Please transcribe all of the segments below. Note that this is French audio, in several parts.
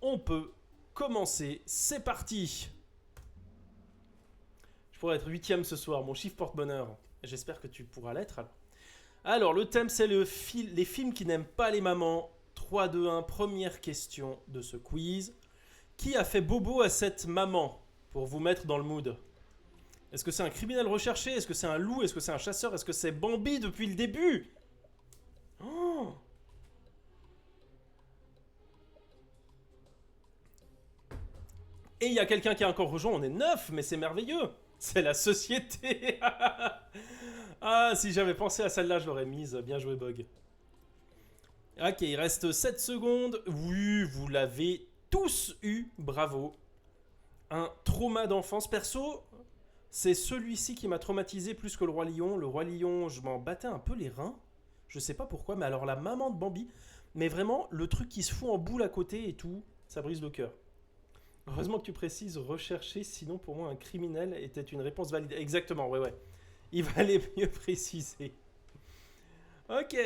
on peut commencer. C'est parti. Je pourrais être 8ème ce soir, mon chiffre porte-bonheur. J'espère que tu pourras l'être. Alors, le thème, c'est les films qui n'aiment pas les mamans. 3, 2, 1, première question de ce quiz. Qui a fait bobo à cette maman pour vous mettre dans le mood? Est-ce que c'est un criminel recherché? Est-ce que c'est un loup? Est-ce que c'est un chasseur? Est-ce que c'est Bambi depuis le début? Oh. Et il y a quelqu'un qui a encore rejoint, on est 9, mais c'est merveilleux. C'est la société. Ah, si j'avais pensé à celle-là, je l'aurais mise. Bien joué, Bog. Ok, il reste 7 secondes. Oui, vous l'avez tous eu. Bravo. Un trauma d'enfance. Perso, c'est celui-ci qui m'a traumatisé plus que le Roi Lion. Le Roi Lion, je m'en battais un peu les reins. Je sais pas pourquoi, mais alors la maman de Bambi. Mais vraiment, le truc qui se fout en boule à côté et tout, ça brise le cœur. Heureusement que tu précises rechercher, sinon pour moi un criminel était une réponse valide. Exactement, ouais, ouais. Il valait mieux préciser. Ok,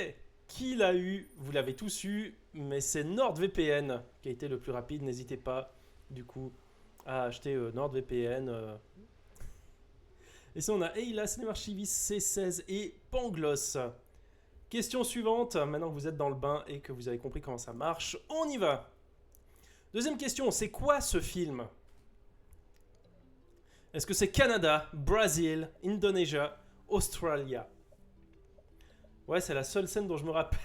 qui l'a eu? Vous l'avez tous eu, mais c'est NordVPN qui a été le plus rapide. N'hésitez pas, du coup, à acheter NordVPN. Et ça, on a Eila, Cinémarchiviste, C16 et Pangloss. Question suivante. Maintenant que vous êtes dans le bain et que vous avez compris comment ça marche, on y va. Deuxième question, c'est quoi ce film? Est-ce que c'est Canada, Brésil, Indonésia, Australia? Ouais, c'est la seule scène dont je me rappelle.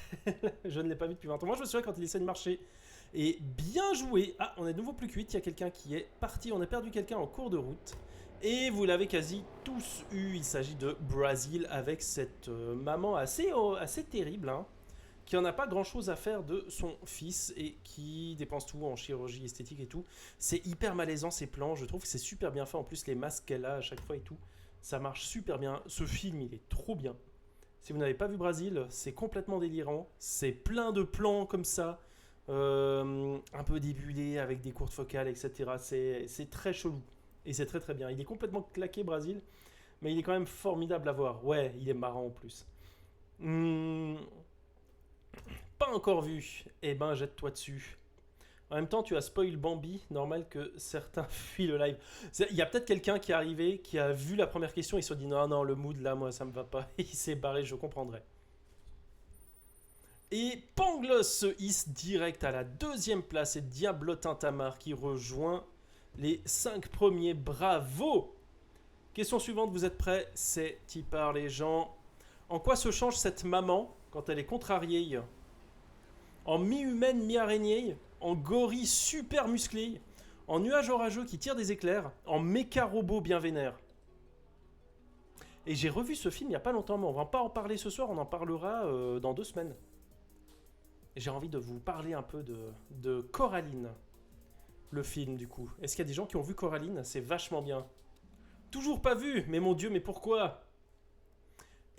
Je ne l'ai pas vu depuis 20 ans. Moi, je me souviens quand il essaie de marcher. Et bien joué. Ah, on est de nouveau plus que 8. Il y a quelqu'un qui est parti. On a perdu quelqu'un en cours de route. Et vous l'avez quasi tous eu. Il s'agit de Brésil avec cette maman assez terrible, hein, qui en a pas grand chose à faire de son fils et qui dépense tout en chirurgie esthétique et tout. C'est hyper malaisant ces plans. Je trouve que c'est super bien fait. En plus, les masques qu'elle a à chaque fois et tout, ça marche super bien. Ce film, il est trop bien. Si vous n'avez pas vu Brésil, c'est complètement délirant. C'est plein de plans comme ça, un peu débulés avec des courtes focales, etc. C'est très chelou. Et c'est très très bien. Il est complètement claqué, Brésil, mais il est quand même formidable à voir. Ouais, il est marrant en plus. Hmm, pas encore vu. Eh ben, jette-toi dessus. En même temps, tu as spoil Bambi, normal que certains fuient le live. Il y a peut-être quelqu'un qui est arrivé, qui a vu la première question et se dit non, non, le mood là, moi ça me va pas. Et il s'est barré, je comprendrai. Et Pangloss se hisse direct à la deuxième place et Diablotin Tamar qui rejoint les 5 premiers. Bravo! Question suivante, vous êtes prêts? C'est y par les gens. En quoi se change cette maman quand elle est contrariée? En mi-humaine, mi-araignée, en gorille super musclé, en nuage orageux qui tire des éclairs, en méca robot bien vénère. Et j'ai revu ce film il n'y a pas longtemps, mais on va pas en parler ce soir, on en parlera dans 2 semaines. Et j'ai envie de vous parler un peu de Coraline, le film du coup. Est-ce qu'il y a des gens qui ont vu Coraline? C'est vachement bien. Toujours pas vu, mais mon Dieu, mais pourquoi?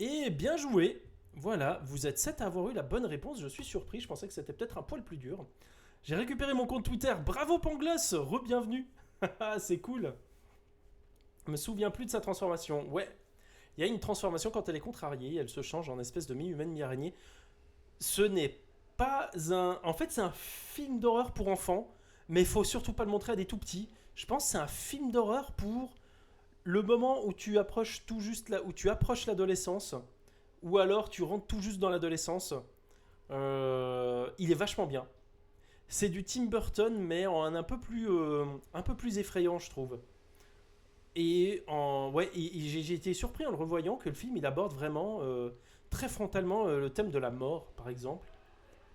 Et bien joué. Voilà, vous êtes 7 à avoir eu la bonne réponse, je suis surpris, je pensais que c'était peut-être un poil plus dur. J'ai récupéré mon compte Twitter, bravo Pangloss, re-bienvenue. C'est cool. Je me souviens plus de sa transformation. Ouais, il y a une transformation quand elle est contrariée, elle se change en espèce de mi-humaine, mi-araignée. Ce n'est pas un... En fait, c'est un film d'horreur pour enfants, mais il faut surtout pas le montrer à des tout petits. Je pense que c'est un film d'horreur pour le moment où tu approches tout juste là, où tu approches l'adolescence, ou alors tu rentres tout juste dans l'adolescence. Il est vachement bien. C'est du Tim Burton, mais en un peu plus effrayant, je trouve. Et j'ai été surpris en le revoyant que le film il aborde vraiment très frontalement le thème de la mort, par exemple.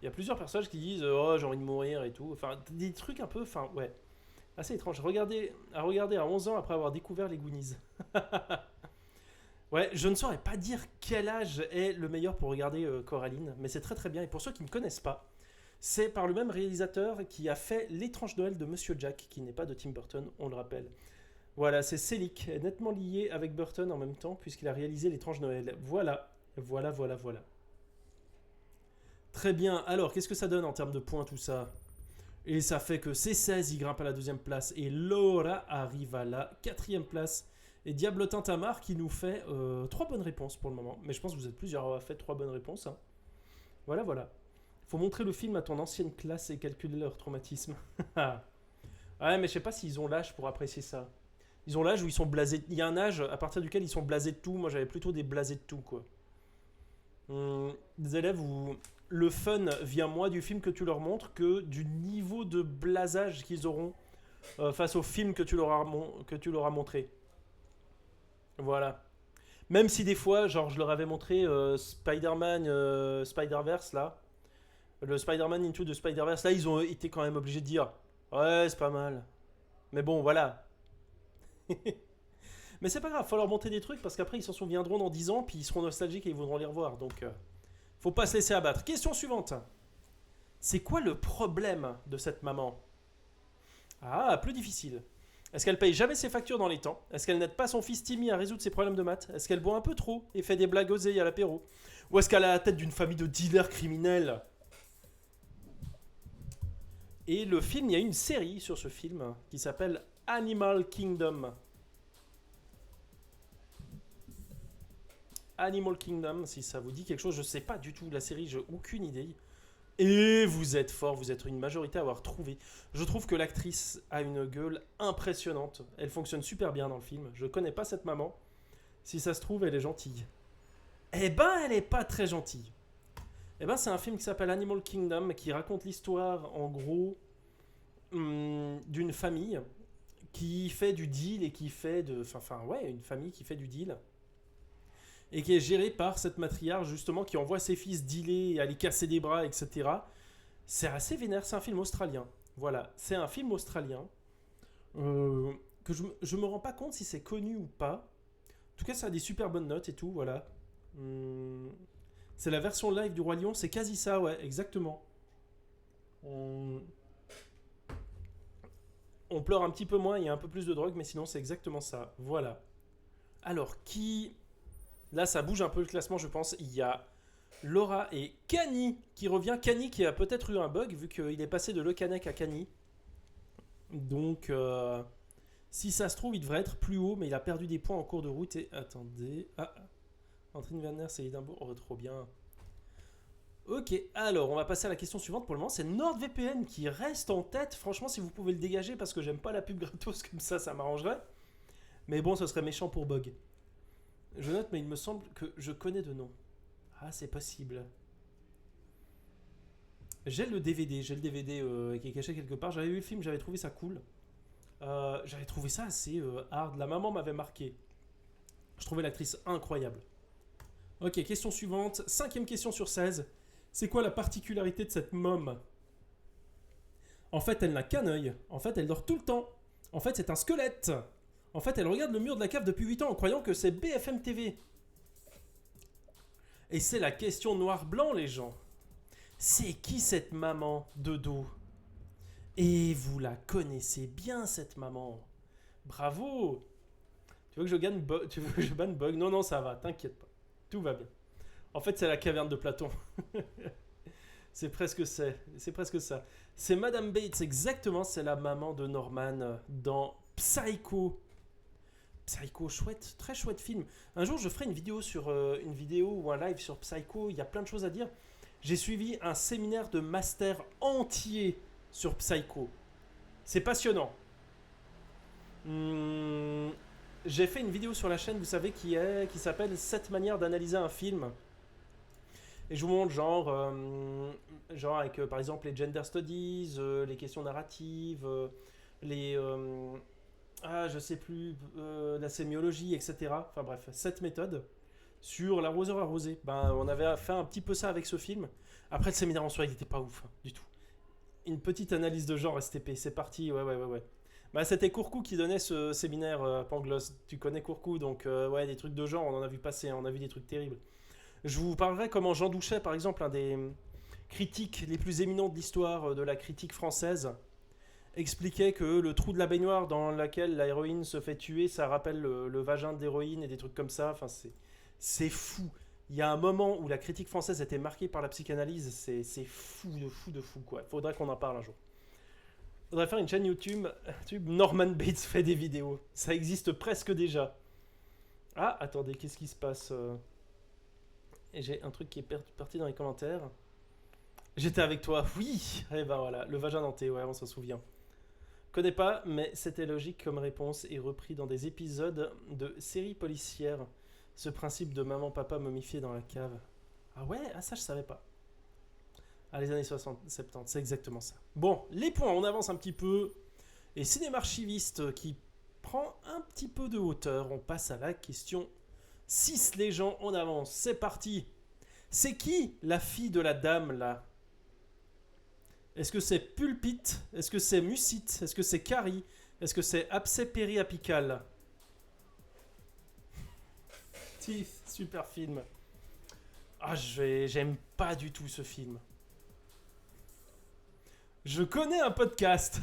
Il y a plusieurs personnages qui disent oh j'ai envie de mourir et tout. Enfin des trucs un peu, enfin ouais, assez étrange. À regarder à 11 ans après avoir découvert les Goonies. Ouais, je ne saurais pas dire quel âge est le meilleur pour regarder Coraline, mais c'est très très bien. Et pour ceux qui ne connaissent pas, c'est par le même réalisateur qui a fait L'étrange Noël de Monsieur Jack, qui n'est pas de Tim Burton, on le rappelle. Voilà, c'est Selick, nettement lié avec Burton en même temps, puisqu'il a réalisé L'étrange Noël. Voilà, voilà, voilà, voilà. Très bien, alors qu'est-ce que ça donne en termes de points tout ça? Et ça fait que C16 il grimpe à la deuxième place et Laura arrive à la quatrième place. Et Diablotin Tamar qui nous fait 3 bonnes réponses pour le moment. Mais je pense que vous êtes plusieurs à avoir fait 3 bonnes réponses, hein. Voilà, voilà. Faut montrer le film à ton ancienne classe et calculer leur traumatisme. Ouais, mais je sais pas s'ils ont l'âge pour apprécier ça. Ils ont l'âge où ils sont blasés. Il y a un âge à partir duquel ils sont blasés de tout. Moi, j'avais plutôt des blasés de tout, quoi. Des élèves où le fun vient moins du film que tu leur montres que du niveau de blasage qu'ils auront face au film que tu leur as montré. Voilà. Même si des fois, genre, je leur avais montré Spider-Man, Spider-Verse, là. Le Spider-Man Into the Spider-Verse, là, ils ont été quand même obligés de dire ouais, c'est pas mal. Mais bon, voilà. Mais c'est pas grave, faut leur montrer des trucs parce qu'après, ils s'en souviendront dans 10 ans, puis ils seront nostalgiques et ils voudront les revoir. Donc, faut pas se laisser abattre. Question suivante. C'est quoi le problème de cette maman? Ah, plus difficile. Est-ce qu'elle paye jamais ses factures dans les temps? Est-ce qu'elle n'aide pas son fils Timmy à résoudre ses problèmes de maths? Est-ce qu'elle boit un peu trop et fait des blagues osées à l'apéro? Ou est-ce qu'elle a la tête d'une famille de dealers criminels? Et le film, il y a une série sur ce film qui s'appelle Animal Kingdom. Animal Kingdom, si ça vous dit quelque chose, je sais pas du tout la série, j'ai aucune idée. Et vous êtes fort, vous êtes une majorité à avoir trouvé. Je trouve que l'actrice a une gueule impressionnante. Elle fonctionne super bien dans le film. Je connais pas cette maman. Si ça se trouve, elle est gentille. Eh ben, elle est pas très gentille. Eh ben, c'est un film qui s'appelle Animal Kingdom, qui raconte l'histoire, en gros, d'une famille qui fait du deal et qui fait de... Enfin, ouais, une famille qui fait du deal. Et qui est gérée par cette matriarche, justement, qui envoie ses fils dealer et aller casser des bras, etc. C'est assez vénère, c'est un film australien. Voilà, c'est un film australien que je me rends pas compte si c'est connu ou pas. En tout cas, ça a des super bonnes notes et tout, voilà. C'est la version live du Roi Lion, c'est quasi ça, ouais, exactement. On pleure un petit peu moins, il y a un peu plus de drogue, mais sinon c'est exactement ça. Voilà. Alors, qui... Là, ça bouge un peu le classement, je pense. Il y a Laura et Kani qui revient. Kani qui a peut-être eu un bug, vu qu'il est passé de Le Canek à Kani. Donc, si ça se trouve, il devrait être plus haut, mais il a perdu des points en cours de route. Et attendez... Ah, Antrine Werner, c'est Édimbourg. Oh, trop bien. Ok, alors on va passer à la question suivante. Pour le moment, c'est NordVPN qui reste en tête. Franchement, si vous pouvez le dégager, parce que j'aime pas la pub gratos comme ça m'arrangerait. Mais bon, ce serait méchant pour bug. Je note, mais il me semble que je connais de nom. Ah, c'est possible. J'ai le DVD qui est caché quelque part. J'avais vu le film, j'avais trouvé ça cool. J'avais trouvé ça assez hard. La maman m'avait marqué. Je trouvais l'actrice incroyable. Ok, question suivante. 5e question sur 16. C'est quoi la particularité de cette môme? En fait, elle n'a qu'un œil. En fait, elle dort tout le temps. En fait, c'est un squelette. En fait, elle regarde le mur de la cave depuis 8 ans en croyant que c'est BFM TV. Et c'est la question noir-blanc, les gens. C'est qui cette maman de dos? Et vous la connaissez bien, cette maman. Bravo. Tu veux que je gagne bug? Tu veux que je banne bug? Non, non, ça va, t'inquiète pas. Tout va bien. En fait, c'est la caverne de Platon. C'est presque ça. C'est Madame Bates, exactement. C'est la maman de Norman dans Psycho. Psycho, chouette, très chouette film. Un jour, je ferai une vidéo ou un live sur Psycho. Il y a plein de choses à dire. J'ai suivi un séminaire de master entier sur Psycho. C'est passionnant. J'ai fait une vidéo sur la chaîne, vous savez, qui s'appelle 7 manières d'analyser un film. Et je vous montre genre avec par exemple les gender studies, les questions narratives, je sais plus, la sémiologie, etc. Enfin bref, 7 méthodes sur l'arroseur arrosé. Ben, on avait fait un petit peu ça avec ce film. Après, le séminaire en soi, il n'était pas ouf, du tout. Une petite analyse de genre STP, c'est parti, ouais. Bah, c'était Courcou qui donnait ce séminaire, Pangloss. Tu connais Courcou, donc ouais, des trucs de genre, on en a vu passer, on a vu des trucs terribles. Je vous parlerai comment Jean Douchet, par exemple, un des critiques les plus éminents de l'histoire de la critique française, expliquait que le trou de la baignoire dans lequel la héroïne se fait tuer, ça rappelle le vagin d'héroïne et des trucs comme ça. Enfin, c'est fou. Il y a un moment où la critique française était marquée par la psychanalyse, c'est fou, quoi. Faudrait qu'on en parle un jour. Faudrait faire une chaîne YouTube, Norman Bates fait des vidéos. Ça existe presque déjà. Ah, attendez, qu'est-ce qui se passe? Et j'ai un truc qui est parti dans les commentaires. J'étais avec toi, oui. Et ben voilà, le vagin denté, ouais, on s'en souvient. Connais pas, mais c'était logique comme réponse et repris dans des épisodes de séries policières. Ce principe de maman-papa momifié dans la cave. Ah ouais, ah ça je savais pas. Ah, les années 60, 70, c'est exactement ça. Bon, les points, on avance un petit peu. Et cinéma archiviste qui prend un petit peu de hauteur. On passe à la question 6, les gens, on avance. C'est parti. C'est qui la fille de la dame là? Est-ce que c'est Pulpit? Est-ce que c'est Mucite? Est-ce que c'est Carrie? Est-ce que c'est abcès périapical? Teeth, super film. Ah, j'aime pas du tout ce film. Je connais un podcast.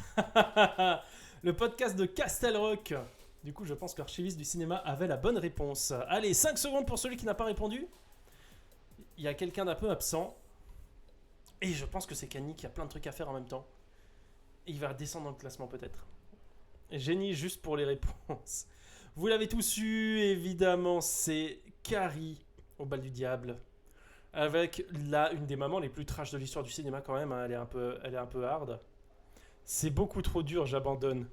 Le podcast de Castle Rock. Du coup, je pense que l'archiviste du cinéma avait la bonne réponse. Allez, 5 secondes pour celui qui n'a pas répondu. Il y a quelqu'un d'un peu absent. Et je pense que c'est Kenny qui a plein de trucs à faire en même temps. Et il va descendre dans le classement peut-être. Génie juste pour les réponses. Vous l'avez tous eu, évidemment, c'est Carrie au bal du diable. Avec là une des mamans les plus trash de l'histoire du cinéma quand même. Hein, elle est un peu hard. C'est beaucoup trop dur, j'abandonne.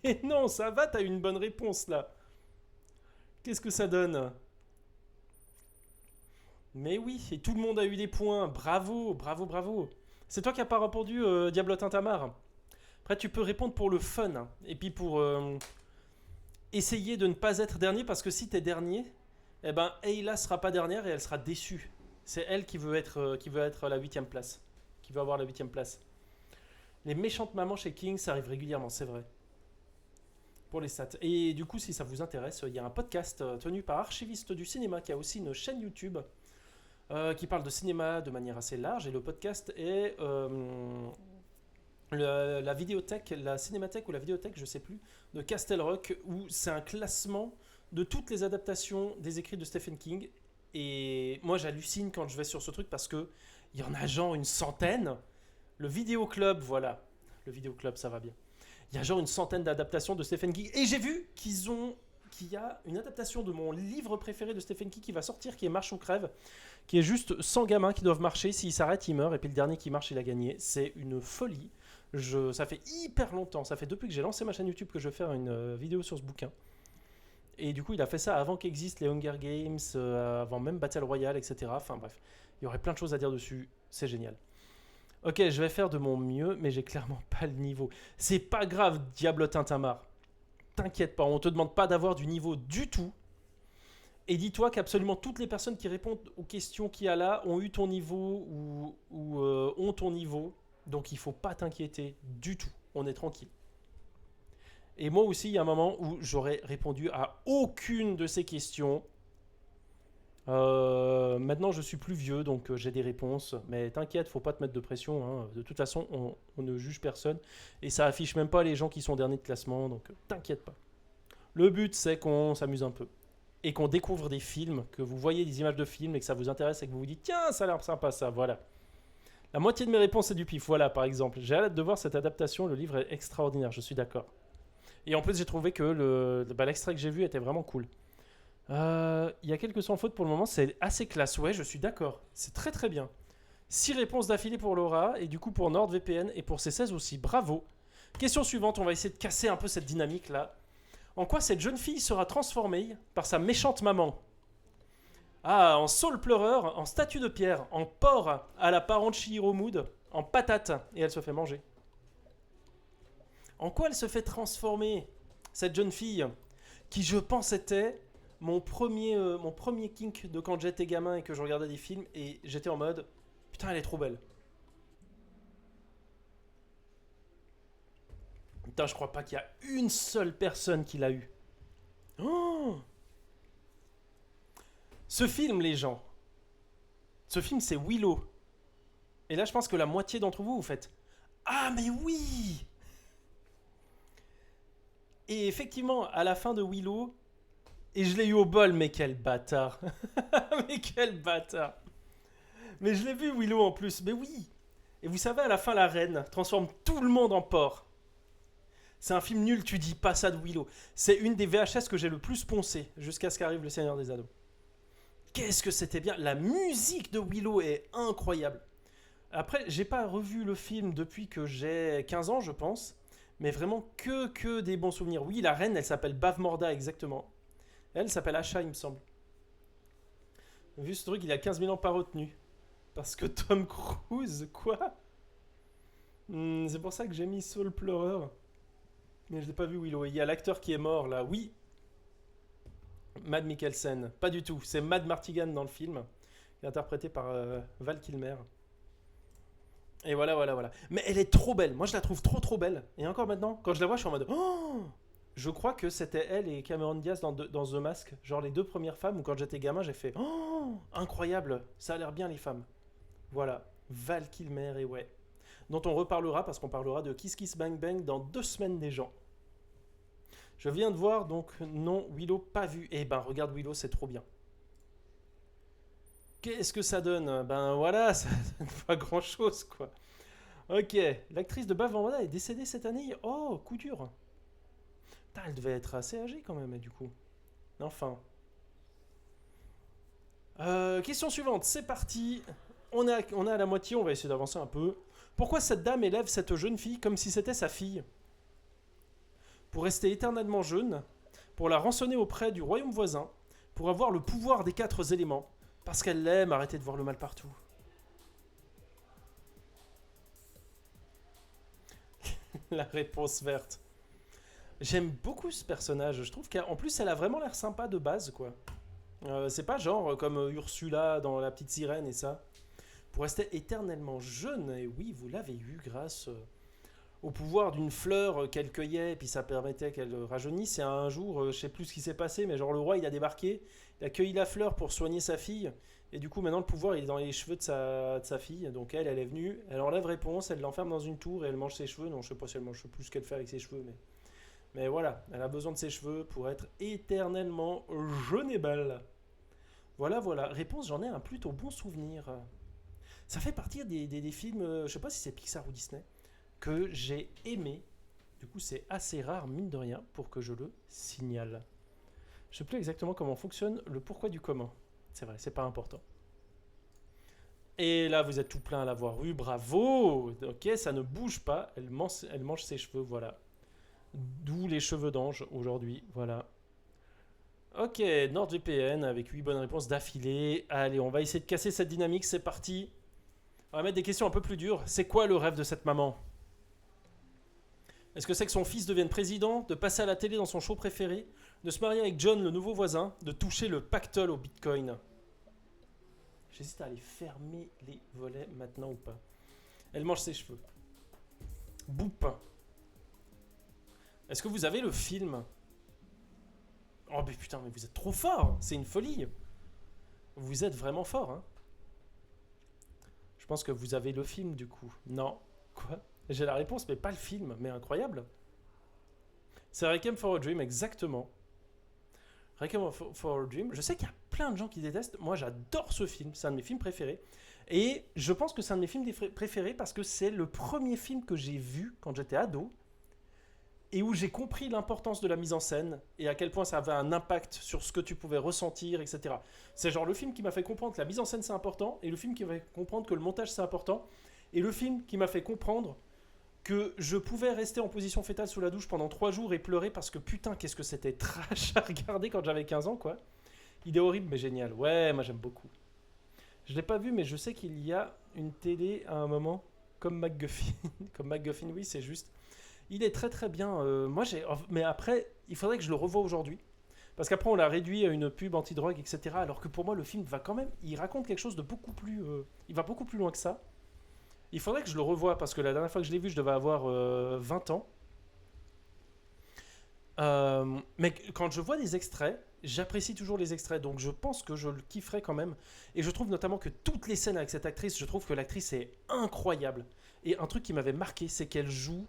Et non, ça va, t'as eu une bonne réponse là. Qu'est-ce que ça donne? Mais oui, et tout le monde a eu des points. Bravo, bravo, bravo. C'est toi qui n'as pas répondu, Diablotin Tamar. Après, tu peux répondre pour le fun. Hein. Et puis pour essayer de ne pas être dernier, parce que si t'es dernier, eh ben, Ayla sera pas dernière et elle sera déçue. C'est elle qui veut être à la 8ème place. Qui veut avoir la 8ème place. Les méchantes mamans chez King, ça arrive régulièrement, c'est vrai. Pour les stats. Et du coup, si ça vous intéresse, il y a un podcast tenu par Archiviste du cinéma qui a aussi une chaîne YouTube qui parle de cinéma de manière assez large. Et le podcast est la vidéothèque, la cinémathèque ou la vidéothèque, je sais plus, de Castle Rock, où c'est un classement de toutes les adaptations des écrits de Stephen King. Et moi, j'hallucine quand je vais sur ce truc parce que il y en a genre une centaine. Le Vidéo Club, voilà. Le Vidéo Club, ça va bien. Il y a genre une centaine d'adaptations de Stephen King. Et j'ai vu qu'il y a une adaptation de mon livre préféré de Stephen King qui va sortir, qui est Marche ou crève, qui est juste 100 gamins qui doivent marcher. S'ils s'arrêtent, ils meurent. Et puis le dernier qui marche, il a gagné. C'est une folie. Ça fait hyper longtemps. Ça fait depuis que j'ai lancé ma chaîne YouTube que je vais faire une vidéo sur ce bouquin. Et du coup, il a fait ça avant qu'existent les Hunger Games, avant même Battle Royale, etc. Enfin bref, il y aurait plein de choses à dire dessus. C'est génial. Ok, je vais faire de mon mieux, mais j'ai clairement pas le niveau. C'est pas grave, Diable Tintamar. T'inquiète pas, on te demande pas d'avoir du niveau du tout. Et dis-toi qu'absolument toutes les personnes qui répondent aux questions qu'il y a là ont eu ton niveau ou ont ton niveau. Donc il faut pas t'inquiéter du tout. On est tranquille. Et moi aussi, il y a un moment où j'aurais répondu à aucune de ces questions. Maintenant, je suis plus vieux, donc j'ai des réponses. Mais t'inquiète, faut pas te mettre de pression. Hein. De toute façon, on ne juge personne. Et ça affiche même pas les gens qui sont derniers de classement, donc t'inquiète pas. Le but, c'est qu'on s'amuse un peu. Et qu'on découvre des films, que vous voyez des images de films et que ça vous intéresse et que vous vous dites tiens, ça a l'air sympa ça, voilà. La moitié de mes réponses, c'est du pif. Voilà, par exemple. J'ai hâte de voir cette adaptation. Le livre est extraordinaire, je suis d'accord. Et en plus, j'ai trouvé que l'extrait que j'ai vu était vraiment cool. Il y a quelques sans faute pour le moment, c'est assez classe. Ouais, je suis d'accord. C'est très très bien. 6 réponses d'affilée pour Laura, et du coup pour NordVPN, et pour C16 aussi. Bravo. Question suivante, on va essayer de casser un peu cette dynamique là. En quoi cette jeune fille sera transformée par sa méchante maman? Ah, en saule pleureur, en statue de pierre, en porc à la parente Chihiro Mood, en patate, et elle se fait manger. En quoi elle se fait transformer, cette jeune fille, qui je pense était mon premier kink de quand j'étais gamin et que je regardais des films, et j'étais en mode, putain, elle est trop belle. Putain, je crois pas qu'il y a une seule personne qui l'a eu. Oh, ce film, les gens, ce film, c'est Willow. Et là, je pense que la moitié d'entre vous, vous faites ah, mais oui! Et effectivement, à la fin de Willow, et je l'ai eu au bol, mais quel bâtard! Mais quel bâtard! Mais je l'ai vu, Willow, en plus, mais oui! Et vous savez, à la fin, la reine transforme tout le monde en porc. C'est un film nul, tu dis pas ça de Willow. C'est une des VHS que j'ai le plus poncé jusqu'à ce qu'arrive Le Seigneur des Anneaux. Qu'est-ce que c'était bien! La musique de Willow est incroyable. Après, j'ai pas revu le film depuis que j'ai 15 ans, je pense. Mais vraiment que des bons souvenirs. Oui, la reine, elle s'appelle Bavmorda, exactement. Elle s'appelle Asha, il me semble. Vu ce truc, il a 15 000 ans par retenue. Parce que Tom Cruise, quoi. C'est pour ça que j'ai mis Saul Pleureur. Mais je l'ai pas vu, Willow. Il y a l'acteur qui est mort, là. Oui, Mad Mikkelsen. Pas du tout. C'est Mad Martigan dans le film. Interprété par Val Kilmer. Et voilà, voilà, voilà. Mais elle est trop belle. Moi, je la trouve trop belle. Et encore maintenant, quand je la vois, je suis en mode... Oh, je crois que c'était elle et Cameron Diaz dans The Mask. Genre les deux premières femmes où quand j'étais gamin, j'ai fait... Oh, incroyable. Ça a l'air bien, les femmes. Voilà. Val Kilmer et ouais. Dont on reparlera parce qu'on parlera de Kiss Kiss Bang Bang dans 2 semaines des gens. Je viens de voir, donc non, Willow pas vu. Eh ben, regarde Willow, c'est trop bien. Qu'est-ce que ça donne? Ben voilà, ça donne pas grand-chose, quoi. Ok, l'actrice de Bavanda est décédée cette année. Oh, coup dur. Putain, elle devait être assez âgée quand même, du coup. Enfin. Question suivante, c'est parti. On a à la moitié, on va essayer d'avancer un peu. Pourquoi cette dame élève cette jeune fille comme si c'était sa fille? Pour rester éternellement jeune, pour la rançonner auprès du royaume voisin, pour avoir le pouvoir des 4 éléments, parce qu'elle l'aime, arrêter de voir le mal partout. La réponse verte. J'aime beaucoup ce personnage. Je trouve qu'en plus, elle a vraiment l'air sympa de base, quoi. C'est pas genre comme Ursula dans La Petite Sirène et ça. Pour rester éternellement jeune, et oui, vous l'avez eu grâce au pouvoir d'une fleur qu'elle cueillait, et puis ça permettait qu'elle rajeunisse. Et un jour, je sais plus ce qui s'est passé, mais genre le roi, il a débarqué, il a cueilli la fleur pour soigner sa fille, et du coup maintenant le pouvoir il est dans les cheveux de sa fille. Donc elle est venue, elle enlève réponse, elle l'enferme dans une tour et elle mange ses cheveux. Non, je sais pas si elle mange plus ce qu'elle fait avec ses cheveux, mais voilà, elle a besoin de ses cheveux pour être éternellement jeune et belle. Voilà, voilà. Réponse, j'en ai un plutôt bon souvenir. Ça fait partie des films, je sais pas si c'est Pixar ou Disney, que j'ai aimé. Du coup, c'est assez rare, mine de rien, pour que je le signale. Je sais plus exactement comment fonctionne le pourquoi du comment. C'est vrai, c'est pas important. Et là, vous êtes tout plein à l'avoir eu, bravo. Ok, ça ne bouge pas, elle mange ses cheveux, voilà. D'où les cheveux d'ange aujourd'hui, voilà. Ok, NordVPN avec 8 bonnes réponses d'affilée. Allez, on va essayer de casser cette dynamique, c'est parti. On va mettre des questions un peu plus dures. C'est quoi le rêve de cette maman? Est-ce que c'est que son fils devienne président, de passer à la télé dans son show préféré, de se marier avec John, le nouveau voisin, de toucher le pactole au bitcoin? J'hésite à aller fermer les volets maintenant ou pas. Elle mange ses cheveux. Boupe. Est-ce que vous avez le film? Oh mais putain, mais vous êtes trop fort. C'est une folie. Vous êtes vraiment fort, hein. Je pense que vous avez le film du coup. Non. Quoi? J'ai la réponse, mais pas le film. Mais incroyable. C'est Requiem for a Dream, exactement. Requiem for a Dream. Je sais qu'il y a plein de gens qui détestent. Moi, j'adore ce film. C'est un de mes films préférés. Et je pense que c'est un de mes films préférés parce que c'est le premier film que j'ai vu quand j'étais ado et où j'ai compris l'importance de la mise en scène et à quel point ça avait un impact sur ce que tu pouvais ressentir, etc. C'est genre le film qui m'a fait comprendre que la mise en scène c'est important, et le film qui m'a fait comprendre que le montage c'est important, et le film qui m'a fait comprendre que je pouvais rester en position fétale sous la douche pendant 3 jours et pleurer parce que putain qu'est-ce que c'était trash à regarder quand j'avais 15 ans, quoi. Il est horrible mais génial. Ouais, moi j'aime beaucoup. Je l'ai pas vu mais je sais qu'il y a une télé à un moment comme MacGuffin. Comme MacGuffin, oui, c'est juste. Il est très bien. Mais après, il faudrait que je le revoie aujourd'hui. Parce qu'après, on l'a réduit à une pub anti-drogue, etc. Alors que pour moi, le film va quand même. Il raconte quelque chose de beaucoup plus. Il va beaucoup plus loin que ça. Il faudrait que je le revoie parce que la dernière fois que je l'ai vu, je devais avoir 20 ans. Mais quand je vois des extraits, j'apprécie toujours les extraits. Donc je pense que je le kifferai quand même. Et je trouve notamment que toutes les scènes avec cette actrice, je trouve que l'actrice est incroyable. Et un truc qui m'avait marqué, c'est qu'elle joue.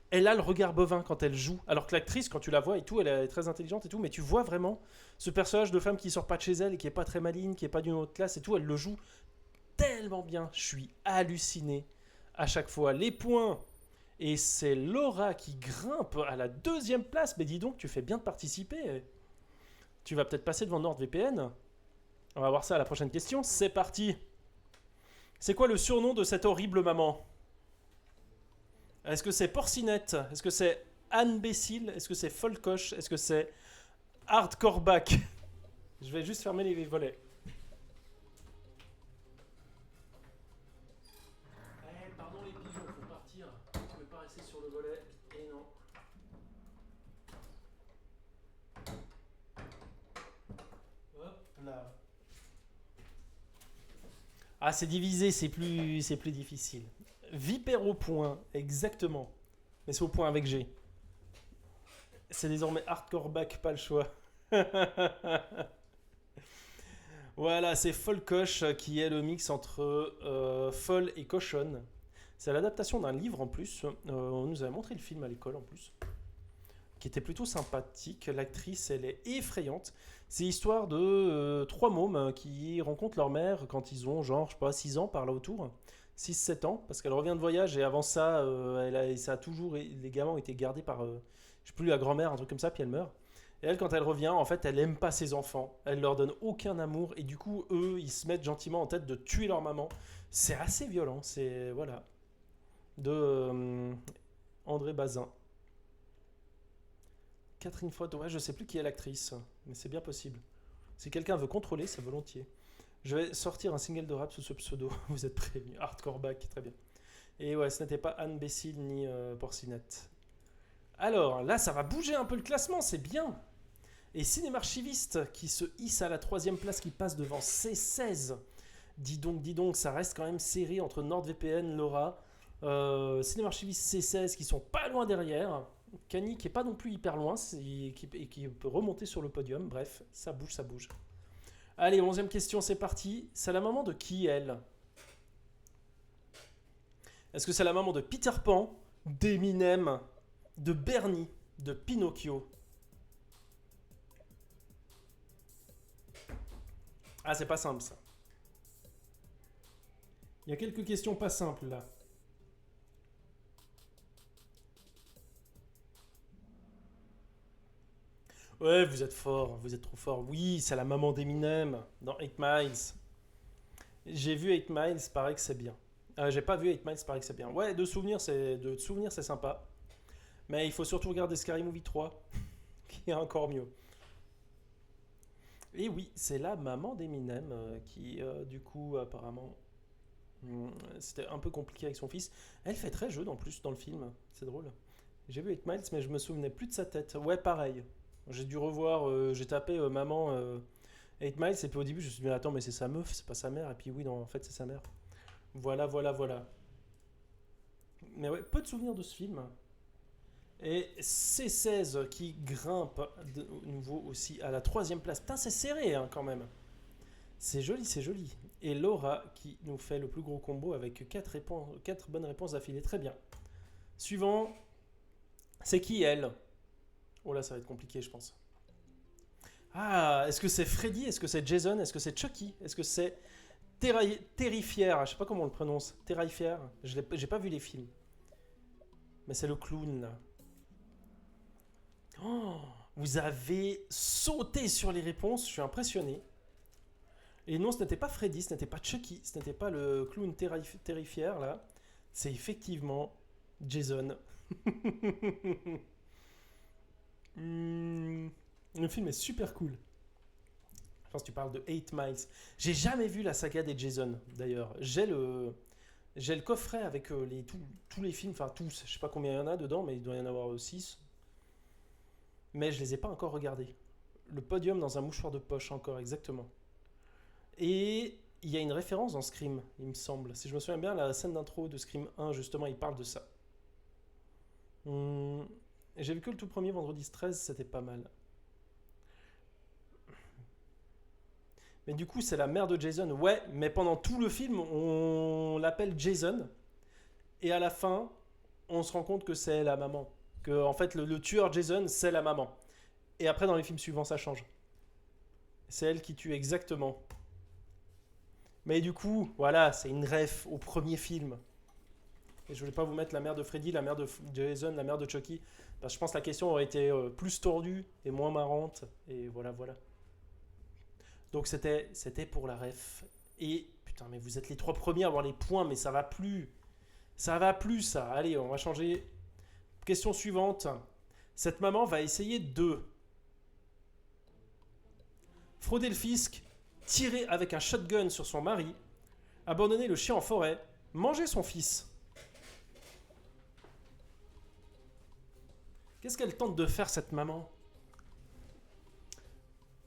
Elle a le regard bovin quand elle joue. Alors que l'actrice, quand tu la vois et tout, elle est très intelligente et tout, mais tu vois vraiment ce personnage de femme qui sort pas de chez elle et qui est pas très maligne, qui est pas d'une autre classe et tout, elle le joue tellement bien. Je suis halluciné à chaque fois. Les points. Et c'est Laura qui grimpe à la 2e place. Mais dis donc, tu fais bien de participer. Tu vas peut-être passer devant NordVPN. On va voir ça à la prochaine question. C'est parti. C'est quoi le surnom de cette horrible maman? Est-ce que c'est Porcinette? Est-ce que c'est Anne Bécile? Est-ce que c'est Folcoche? Est-ce que c'est Hardcoreback? Je vais juste fermer les volets. Eh, pardon les pigeons, faut partir. Vous pouvez pas rester sur le volet. Et non. Hop là. Ah, c'est divisé, c'est plus difficile. Vipère au point, exactement. Mais c'est au point avec G. C'est désormais Hardcoreback, pas le choix. Voilà, c'est Folcoche qui est le mix entre folle et cochonne. C'est l'adaptation d'un livre en plus. On nous avait montré le film à l'école en plus, qui était plutôt sympathique. L'actrice, elle est effrayante. C'est l'histoire de trois mômes qui rencontrent leur mère quand ils ont genre, je sais pas, 6 ans par là autour. 6 7 ans, parce qu'elle revient de voyage et avant ça, ça a toujours, les gamins ont été gardés par, je sais plus, la grand-mère, un truc comme ça, puis elle meurt. Et elle, quand elle revient, en fait, elle aime pas ses enfants. Elle leur donne aucun amour. Et du coup, eux, ils se mettent gentiment en tête de tuer leur maman. C'est assez violent. C'est, voilà. De André Bazin. Catherine Frotte, ouais, je sais plus qui est l'actrice. Mais c'est bien possible. Si quelqu'un veut contrôler, c'est volontiers. Je vais sortir un single de rap sous ce pseudo. Vous êtes prévenus. Hardcoreback, très bien. Et ouais, ce n'était pas Anne Bécile ni Porcinette. Alors, là, ça va bouger un peu le classement, c'est bien. Et Cinémarchiviste qui se hisse à la troisième place, qui passe devant C16. Dis donc, ça reste quand même serré entre NordVPN, Laura, Cinémarchiviste C16 qui sont pas loin derrière. Cani qui est pas non plus hyper loin, qui peut remonter sur le podium. Bref, ça bouge, ça bouge. Allez, 11e question, c'est parti. C'est la maman de qui, elle? Est-ce que c'est la maman de Peter Pan, d'Eminem, de Bernie, de Pinocchio? Ah, c'est pas simple ça. Il y a quelques questions pas simples là. Ouais, vous êtes fort, vous êtes trop fort. Oui, c'est la maman d'Eminem dans 8 Miles. J'ai vu 8 Miles, paraît que c'est bien. J'ai pas vu 8 Miles, paraît que c'est bien. Ouais, de souvenir, c'est sympa. Mais il faut surtout regarder Scary Movie 3, qui est encore mieux. Et oui, c'est la maman d'Eminem qui, du coup, apparemment, c'était un peu compliqué avec son fils. Elle fait très jeune en plus dans le film, c'est drôle. J'ai vu 8 Miles, mais je me souvenais plus de sa tête. Ouais, pareil. J'ai dû revoir, j'ai tapé maman 8 Miles, et puis au début, je me suis dit, mais attends, mais c'est sa meuf, c'est pas sa mère. Et puis oui, non, en fait, c'est sa mère. Voilà, voilà, voilà. Mais ouais, peu de souvenirs de ce film. Et C16 qui grimpe de nouveau aussi à la troisième place. Putain, c'est serré hein, quand même. C'est joli, c'est joli. Et Laura qui nous fait le plus gros combo avec 4 bonnes réponses d'affilée. Très bien. Suivant, c'est qui elle? Oh là, ça va être compliqué, je pense. Ah, est-ce que c'est Freddy? Est-ce que c'est Jason? Est-ce que c'est Chucky? Est-ce que c'est Terrifier? Je sais pas comment on le prononce. Terrifier? J'ai pas vu les films. Mais c'est le clown là. Oh, vous avez sauté sur les réponses, je suis impressionné. Et non, ce n'était pas Freddy, ce n'était pas Chucky, ce n'était pas le clown terrifière là. C'est effectivement Jason. Hmm, le film est super cool. Je pense que tu parles de 8 Miles. J'ai jamais vu la saga des Jason d'ailleurs. J'ai le coffret avec tous les films, enfin tous, je sais pas combien il y en a dedans, mais il doit y en avoir 6. Mais je les ai pas encore regardés. Le podium dans un mouchoir de poche encore, exactement. Et il y a une référence dans Scream, il me semble. Si je me souviens bien, la scène d'intro de Scream 1, justement, il parle de ça. Hum, J'ai vu que le tout premier vendredi 13, c'était pas mal. Mais du coup, c'est la mère de Jason. Ouais, mais pendant tout le film, on l'appelle Jason. Et à la fin, on se rend compte que c'est la maman. Que en fait, le tueur Jason, c'est la maman. Et après, dans les films suivants, ça change. C'est elle qui tue exactement. Mais du coup, voilà, c'est une ref au premier film. Et je voulais pas vous mettre la mère de Freddy, la mère de Jason, la mère de Chucky. Parce que je pense que la question aurait été plus tordue et moins marrante. Et voilà, voilà. Donc c'était pour la ref. Et putain, putain, mais vous êtes les 3 premiers à avoir les points, mais ça va plus. Ça va plus, ça. Allez, on va changer. Question suivante. Cette maman va essayer de frauder le fisc, tirer avec un shotgun sur son mari, abandonner le chien en forêt, manger son fils. Qu'est-ce qu'elle tente de faire, cette maman?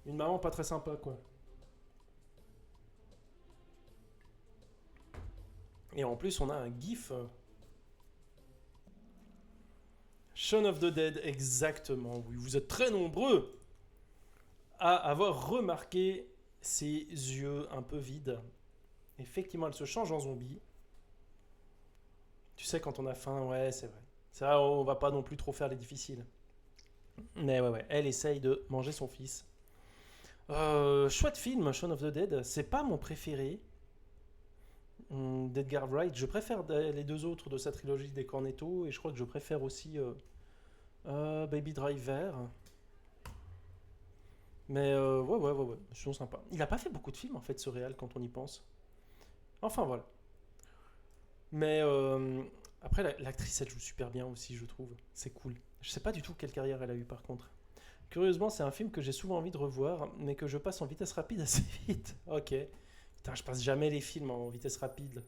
Une maman pas très sympa, quoi. Et en plus, on a un gif. Shaun of the Dead, exactement. Oui, vous êtes très nombreux à avoir remarqué ses yeux un peu vides. Effectivement, elle se change en zombie. Tu sais, quand on a faim, ouais, c'est vrai. Ça, on va pas non plus trop faire les difficiles. Mais ouais, elle essaye de manger son fils. Chouette film, Shaun of the Dead. C'est pas mon préféré d'Edgar Wright. Je préfère les deux autres de sa trilogie des Cornetto. Et je crois que je préfère aussi Baby Driver. Mais ouais, ils sont sympas. Il a pas fait beaucoup de films en fait, ce réal, quand on y pense. Enfin voilà. Mais après, l'actrice, elle joue super bien aussi, je trouve. C'est cool. Je sais pas du tout quelle carrière elle a eu par contre. Curieusement, c'est un film que j'ai souvent envie de revoir, mais que je passe en vitesse rapide assez vite. Ok. Putain, je passe jamais les films en vitesse rapide.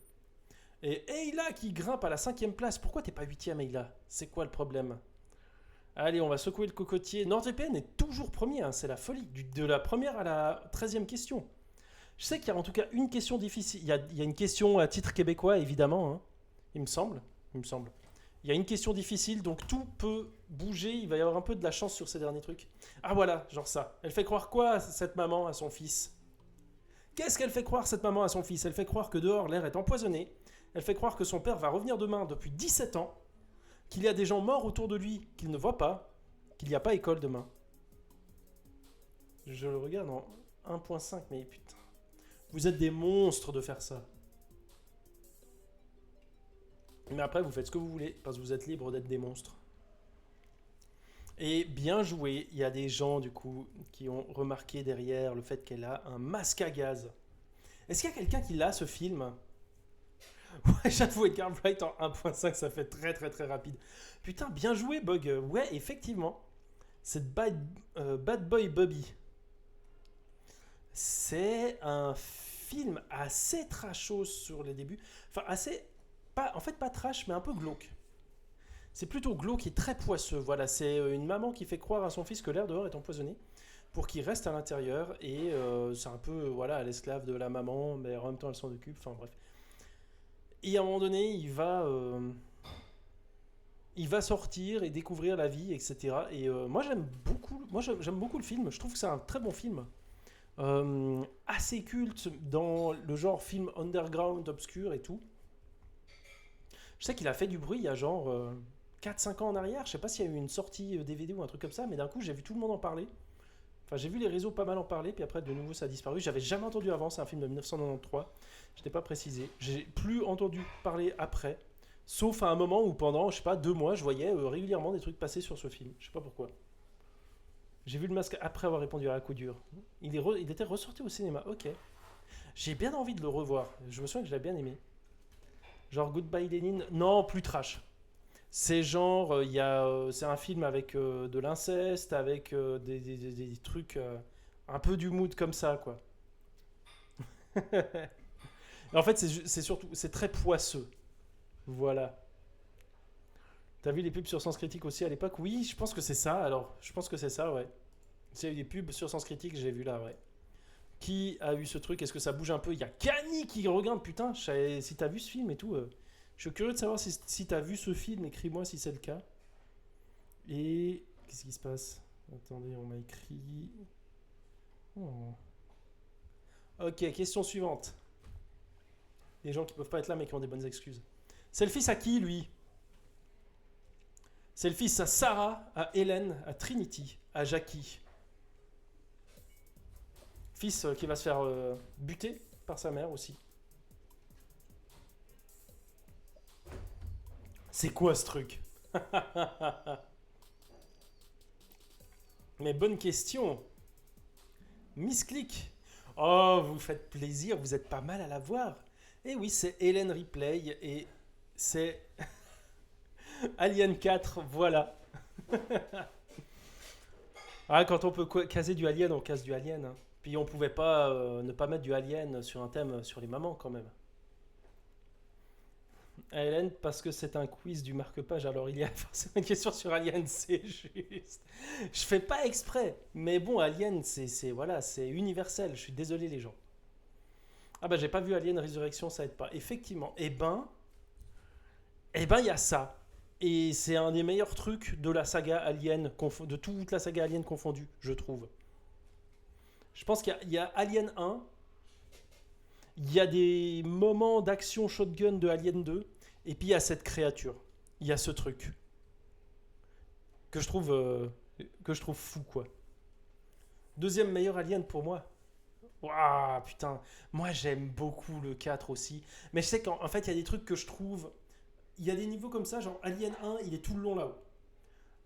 Et Ayla qui grimpe à la 5ème place. Pourquoi t'es pas 8ème, Ayla? C'est quoi le problème? Allez, on va secouer le cocotier. NordVPN est toujours premier, hein, c'est la folie. De la première à la 13e question. Je sais qu'il y a en tout cas une question difficile. Il y a une question à titre québécois, évidemment. Hein. Il me semble. Il y a une question difficile, donc tout peut bouger. Il va y avoir un peu de la chance sur ces derniers trucs. Ah voilà, genre ça. Elle fait croire quoi, cette maman, à son fils? Qu'est-ce qu'elle fait croire, cette maman, à son fils? Elle fait croire que dehors, l'air est empoisonné. Elle fait croire que son père va revenir demain depuis 17 ans. Qu'il y a des gens morts autour de lui qu'il ne voit pas. Qu'il n'y a pas école demain. Je le regarde en 1.5, mais putain. Vous êtes des monstres de faire ça. Mais après, vous faites ce que vous voulez, parce que vous êtes libre d'être des monstres. Et bien joué, il y a des gens, du coup, qui ont remarqué derrière le fait qu'elle a un masque à gaz. Est-ce qu'il y a quelqu'un qui l'a, ce film? Ouais, j'avoue, Edgar Wright en 1.5, ça fait très très très rapide. Putain, bien joué, Bug. Ouais, effectivement. C'est Bad Boy Bobby. C'est un film assez trashos sur les débuts. Enfin, assez... Pas, en fait, pas trash, mais un peu glauque. C'est plutôt glauque et très poisseux. Voilà, c'est une maman qui fait croire à son fils que l'air dehors est empoisonné pour qu'il reste à l'intérieur. Et c'est un peu, voilà, l'esclave de la maman, mais en même temps, elle s'en occupe. Enfin, bref. Et à un moment donné, il va sortir et découvrir la vie, etc. Et moi, j'aime beaucoup le film. Je trouve que c'est un très bon film. Assez culte dans le genre film underground, obscur et tout. Je sais qu'il a fait du bruit il y a genre 4-5 ans en arrière. Je sais pas s'il y a eu une sortie DVD ou un truc comme ça, mais d'un coup j'ai vu tout le monde en parler. Enfin, j'ai vu les réseaux pas mal en parler, puis après de nouveau ça a disparu. J'avais jamais entendu avant, c'est un film de 1993. Je n'ai pas précisé. J'ai plus entendu parler après, sauf à un moment où pendant, je sais pas, 2 mois, je voyais régulièrement des trucs passer sur ce film. Je sais pas pourquoi. J'ai vu le masque après avoir répondu à un coup dur. Il était ressorti au cinéma, ok. J'ai bien envie de le revoir. Je me souviens que je l'avais bien aimé. Genre Goodbye Lenin, non, plus trash. C'est genre, c'est un film avec de l'inceste, avec des trucs, un peu du mood comme ça, quoi. En fait, c'est surtout, c'est très poisseux. Voilà. T'as vu les pubs sur Sens Critique aussi à l'époque? Oui, je pense que c'est ça, alors. Je pense que c'est ça, ouais. C'est des pubs sur Sens Critique, j'ai vu là, ouais. Qui a eu ce truc? Est-ce que ça bouge un peu? Il y a Kani qui regarde, putain, si t'as vu ce film et tout. Je suis curieux de savoir si t'as vu ce film, écris-moi si c'est le cas. Et qu'est-ce qui se passe? Attendez, on m'a écrit. Oh. Ok, question suivante. Des gens qui peuvent pas être là mais qui ont des bonnes excuses. C'est le fils à qui, lui? C'est le fils à Sarah, à Hélène, à Trinity, à Jackie. Fils qui va se faire buter par sa mère aussi. C'est quoi ce truc? Mais bonne question. Miss Click. Oh, vous faites plaisir, vous êtes pas mal à la voir. Et oui, c'est Hélène Ripley et c'est Alien 4, voilà. Ah, quand on peut caser du Alien, on case du Alien, hein. Puis on pouvait pas ne pas mettre du Alien sur un thème sur les mamans quand même. Alien, parce que c'est un quiz du marque-page, alors il y a forcément une question sur Alien, c'est juste. Je fais pas exprès, mais bon, Alien, voilà, c'est universel. Je suis désolé les gens. Ah bah j'ai pas vu Alien Résurrection, ça aide pas. Effectivement, il y a ça. Et c'est un des meilleurs trucs de la saga Alien, de toute la saga Alien confondue, je trouve. Je pense qu'il y a Alien 1, il y a des moments d'action shotgun de Alien 2, et puis il y a cette créature. Il y a ce truc que je trouve, euh, que je trouve fou, quoi. Deuxième meilleur Alien pour moi. Waouh, putain. Moi, j'aime beaucoup le 4 aussi. Mais je sais qu'en fait, il y a des trucs que je trouve. Il y a des niveaux comme ça, genre Alien 1, il est tout le long là-haut.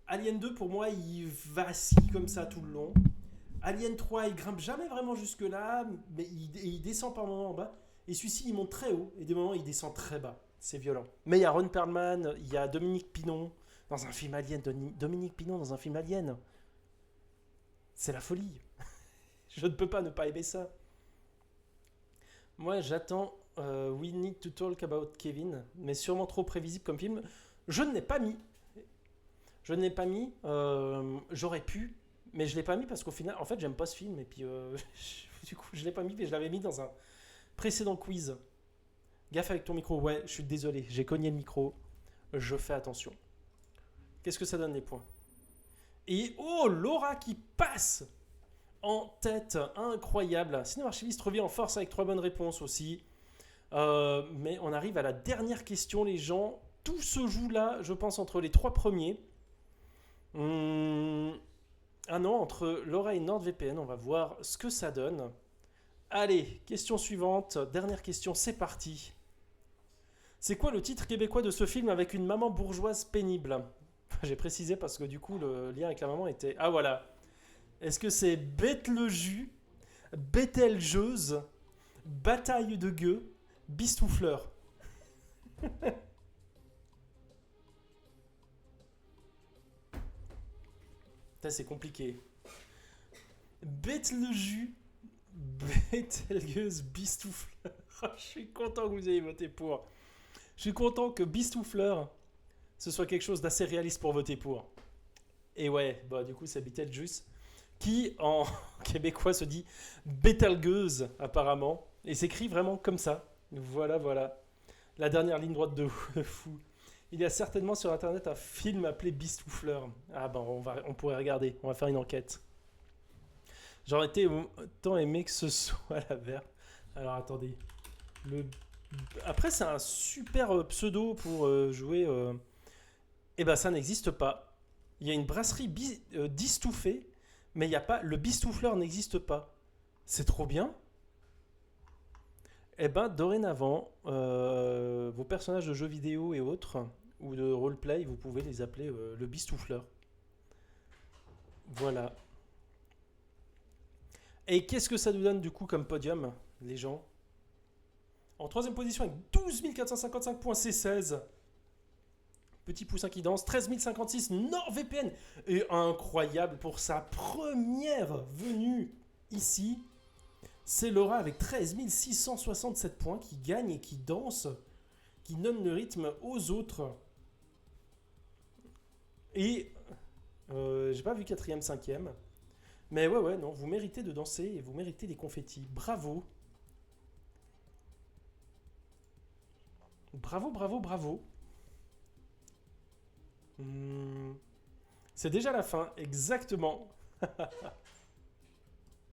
Alien 2, pour moi, il vacille comme ça tout le long. Alien 3, il grimpe jamais vraiment jusque-là, mais il descend par moments en bas. Et celui-ci, il monte très haut, et des moments, il descend très bas. C'est violent. Mais il y a Ron Perlman, il y a Dominique Pinon dans un film Alien. Dominique Pinon dans un film Alien. C'est la folie. Je ne peux pas ne pas aimer ça. Moi, j'attends We Need to Talk About Kevin, mais sûrement trop prévisible comme film. Je ne l'ai pas mis. Je ne l'ai pas mis. J'aurais pu, mais je ne l'ai pas mis parce qu'au final, en fait, j'aime pas ce film. Et puis, du coup, je ne l'ai pas mis, mais je l'avais mis dans un précédent quiz. Gaffe avec ton micro. Ouais, je suis désolé. J'ai cogné le micro. Je fais attention. Qu'est-ce que ça donne les points? Et oh, Laura qui passe en tête, incroyable. Sinon, Archiviste revient en force avec 3 bonnes réponses aussi. Mais on arrive à la dernière question, les gens. Tout se joue là, je pense, entre les 3 premiers. Ah non, entre Laura et NordVPN, on va voir ce que ça donne. Allez, question suivante, dernière question, c'est parti. C'est quoi le titre québécois de ce film avec une maman bourgeoise pénible? J'ai précisé parce que du coup, le lien avec la maman était... Ah voilà. Est-ce que c'est Bête le jus, Bételgeuse, Bataille de gueux, Bistoufleur? Ça, c'est compliqué. Bête le jus, Bételgeuse, Bistoufleur. Je suis content que vous ayez voté pour. Je suis content que Bistoufleur, ce soit quelque chose d'assez réaliste pour voter pour. Et ouais, bah du coup, c'est Betelgeuse qui, en québécois, se dit Bételgeuse, apparemment. Et s'écrit vraiment comme ça. Voilà, voilà. La dernière ligne droite de fou. Il y a certainement sur internet un film appelé Bistoufleur. Ah ben, on pourrait regarder, on va faire une enquête. J'aurais été autant aimé que ce soit la verte. Alors attendez. Le... Après, c'est un super pseudo pour jouer. Eh ben, ça n'existe pas. Il y a une brasserie Distouffée, mais il y a pas. Le Bistoufleur n'existe pas. C'est trop bien. Eh ben, dorénavant, vos personnages de jeux vidéo et autres, ou de roleplay, vous pouvez les appeler le Bistoufleur. Voilà. Et qu'est-ce que ça nous donne du coup comme podium, les gens? En troisième position avec 12 455 points, c'est 16. Petit poussin qui danse, 13 056 NordVPN. Et incroyable pour sa première venue ici. C'est Laura avec 13 667 points qui gagne et qui danse, qui donne le rythme aux autres. Et j'ai pas vu quatrième, cinquième. Mais ouais, non, vous méritez de danser et vous méritez des confettis. Bravo. Bravo, bravo, bravo. C'est déjà la fin, exactement.